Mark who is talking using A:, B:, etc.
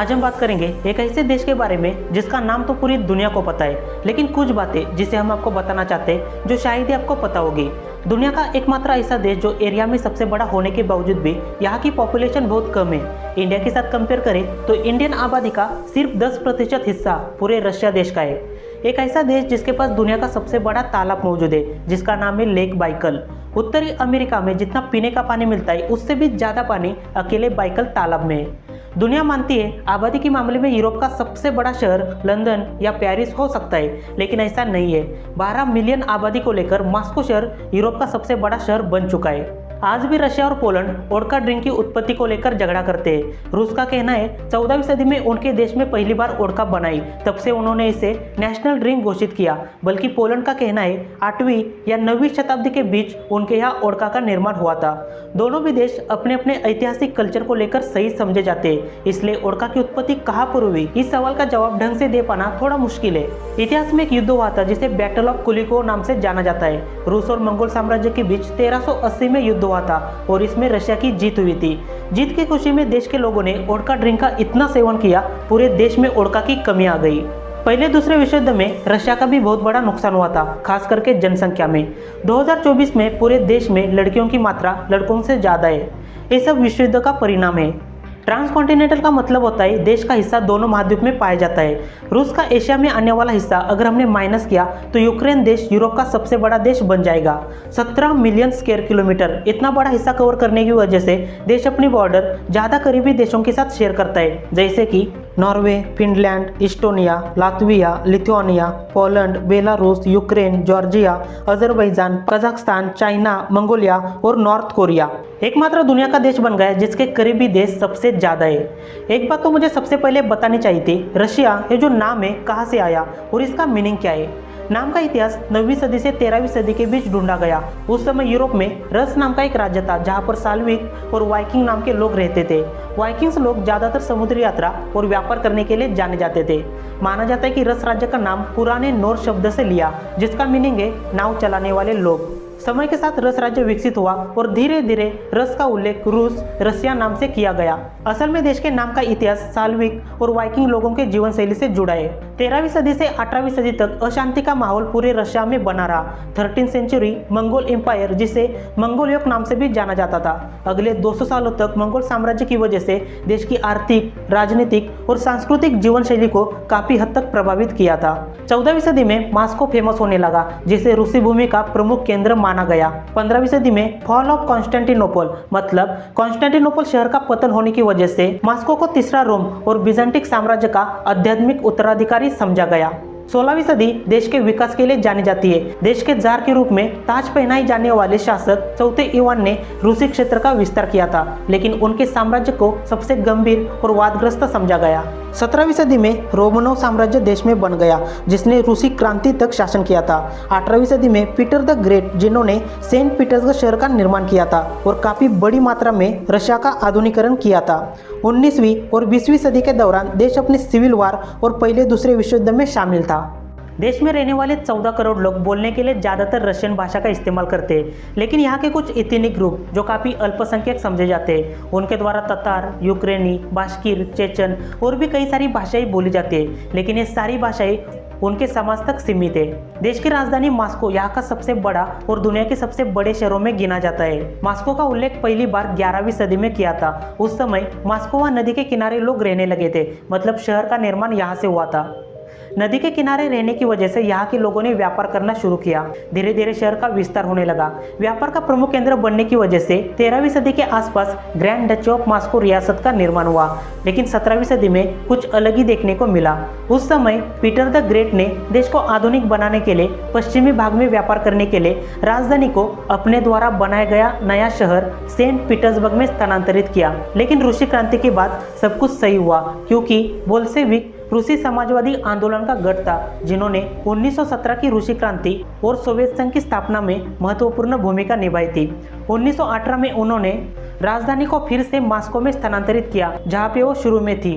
A: आज हम बात करेंगे एक ऐसे देश के बारे में जिसका नाम तो पूरी दुनिया को पता है, लेकिन कुछ बातें जिसे हम आपको बताना चाहते हैं जो शायद ही आपको पता होगी। दुनिया का एकमात्र ऐसा देश जो एरिया में सबसे बड़ा होने के बावजूद भी यहाँ की पॉपुलेशन बहुत कम है। इंडिया के साथ कंपेयर करें तो इंडियन आबादी का सिर्फ 10% हिस्सा पूरे रशिया देश का है। एक ऐसा देश जिसके पास दुनिया का सबसे बड़ा तालाब मौजूद है जिसका नाम है लेक बाइकल। उत्तरी अमेरिका में जितना पीने का पानी मिलता है उससे भी ज़्यादा पानी अकेले बाइकल तालाब में है। दुनिया मानती है आबादी के मामले में यूरोप का सबसे बड़ा शहर लंदन या पेरिस हो सकता है, लेकिन ऐसा नहीं है। 12 मिलियन आबादी को लेकर मॉस्को शहर यूरोप का सबसे बड़ा शहर बन चुका है। आज भी रशिया और पोलैंड वोडका ड्रिंक की उत्पत्ति को लेकर झगड़ा करते हैं। रूस का कहना है 14वीं सदी में उनके देश में पहली बार वोडका बनाई, तब से उन्होंने इसे नेशनल ड्रिंक घोषित किया। बल्कि पोलैंड का कहना है 8वीं या 9वीं शताब्दी के बीच उनके यहाँ वोडका का निर्माण हुआ था। दोनों भी देश अपने अपने ऐतिहासिक कल्चर को लेकर सही समझे जाते हैं, इसलिए वोडका की उत्पत्ति कहाँ पर हुई इस सवाल का जवाब ढंग से दे पाना थोड़ा मुश्किल है। इतिहास में एक युद्ध हुआ था जिसे बैटल ऑफ कुलिको नाम से जाना जाता है। रूस और मंगोल साम्राज्य के बीच 1380 में युद्ध हुआ था और इसमें रशिया की जीत हुई थी। जीत की खुशी में देश के लोगों ने वोडका ड्रिंक का इतना सेवन किया पूरे देश में वोडका की कमी आ गई। पहले दूसरे विश्व युद्ध में रशिया का भी बहुत बड़ा नुकसान हुआ था, खास करके जनसंख्या में। 2024 में पूरे देश में लड़कियों की मात्रा लड़कों से ज़्यादा है। ये सब विश्व युद्ध का परिणाम है। ट्रांसकॉन्टिनेंटल का मतलब होता है देश का हिस्सा दोनों महाद्वीप में पाया जाता है। रूस का एशिया में आने वाला हिस्सा अगर हमने माइनस किया तो यूक्रेन देश यूरोप का सबसे बड़ा देश बन जाएगा। 17 मिलियन स्क्वायर किलोमीटर इतना बड़ा हिस्सा कवर करने की वजह से देश अपनी बॉर्डर ज़्यादा करीबी देशों के साथ शेयर करता है, जैसे कि Norway, Finland, Estonia, Latvia, Lithuania, Poland, Belarus, Ukraine, Georgia, Azerbaijan, Kazakhstan, China, Mongolia और नॉर्थ कोरिया। एकमात्र दुनिया का देश बन गया जिसके करीबी देश सबसे ज़्यादा है। एक बात तो मुझे सबसे पहले बतानी चाहिए थी, रशिया ये जो नाम है कहाँ से आया और इसका मीनिंग क्या है। नाम का इतिहास 9वीं सदी से 13वीं सदी के बीच ढूंढा गया। उस समय यूरोप में रस नाम का एक राज्य था जहाँ पर साल्विक और वाइकिंग नाम के लोग रहते थे। वाइकिंग्स लोग ज़्यादातर समुद्री यात्रा और व्यापार करने के लिए जाने जाते थे। माना जाता है कि रस राज्य का नाम पुराने नोर शब्द से लिया जिसका मीनिंग है नाव चलाने वाले लोग। समय के साथ रस राज्य विकसित हुआ और धीरे धीरे रस का उल्लेख रूस रसिया नाम से किया गया। असल में देश के नाम का इतिहास साल्विक और वाइकिंग लोगों के जीवन शैली से जुड़ा है। 13वीं सदी से 18वीं सदी तक अशांति का माहौल पूरे रशिया में बना रहा। 13वीं सेंचुरी मंगोल एम्पायर, जिसे मंगोल युग नाम से भी जाना जाता था, अगले 200 सालों तक मंगोल साम्राज्य की वजह से देश की आर्थिक, राजनीतिक और सांस्कृतिक जीवन शैली को काफी हद तक प्रभावित किया था। 14वीं सदी में मॉस्को फेमस होने लगा जिसे रूसी भूमि का प्रमुख केंद्र माना गया। 15वीं सदी में फॉल ऑफ कॉन्स्टेंटिनोपल मतलब कॉन्स्टेंटिनोपल शहर का पतन होने की वजह से मॉस्को को तीसरा रोम और बिजेंटिक साम्राज्य का आध्यात्मिक उत्तराधिकारी समझा गया। 16वीं सदी देश के विकास के लिए जानी जाती है। देश के जार के रूप में ताज पहनाए जाने वाले शासक चौथे इवान ने रूसी क्षेत्र का विस्तार किया था, लेकिन उनके साम्राज्य को सबसे गंभीर और वादग्रस्त समझा गया। 17वीं सदी में रोमनोव साम्राज्य देश में बन गया जिसने रूसी क्रांति तक शासन किया था। 18वीं सदी में पीटर द ग्रेट, जिन्होंने सेंट पीटर्सबर्ग शहर का निर्माण किया था और काफी बड़ी मात्रा में रशिया का आधुनिकीकरण किया था। 19वीं और 20वीं सदी के दौरान देश अपने सिविल वार और पहले दूसरे विश्व युद्ध में शामिल था। देश में रहने वाले 14 करोड़ लोग बोलने के लिए ज़्यादातर रशियन भाषा का इस्तेमाल करते हैं, लेकिन यहाँ के कुछ एथनिक ग्रुप जो काफ़ी अल्पसंख्यक समझे जाते हैं उनके द्वारा ततार, यूक्रेनी, बाश्कीर, चेचन और भी कई सारी भाषाएं बोली जाती है, लेकिन ये सारी भाषाएं उनके समाज तक सीमित है। देश की राजधानी मॉस्को यहाँ का सबसे बड़ा और दुनिया के सबसे बड़े शहरों में गिना जाता है। मॉस्को का उल्लेख पहली बार 11वीं सदी में किया था। उस समय मॉस्को नदी के किनारे लोग रहने लगे थे, मतलब शहर का निर्माण यहाँ से हुआ था। नदी के किनारे रहने की वजह से यहाँ के लोगों ने व्यापार करना शुरू किया। धीरे धीरे शहर का विस्तार होने लगा। व्यापार का प्रमुख केंद्र बनने की वजह से 13वीं सदी के आसपास ग्रैंड डची ऑफ मॉस्को रियासत का निर्माण हुआ, लेकिन 17वीं सदी में कुछ अलग ही देखने को मिला। उस समय पीटर द ग्रेट ने देश को आधुनिक बनाने के लिए पश्चिमी भाग में व्यापार करने के लिए राजधानी को अपने द्वारा बनाया गया नया शहर सेंट पीटर्सबर्ग में स्थानांतरित किया। लेकिन रूसी क्रांति के बाद सब कुछ सही हुआ, क्योंकि बोल्शेविक रूसी समाजवादी आंदोलन का गढ़ था जिन्होंने 1917 की रूसी क्रांति और सोवियत संघ की स्थापना में महत्वपूर्ण भूमिका निभाई थी। 1918 में उन्होंने राजधानी को फिर से मॉस्को में स्थानांतरित किया जहां पे वो शुरू में थी।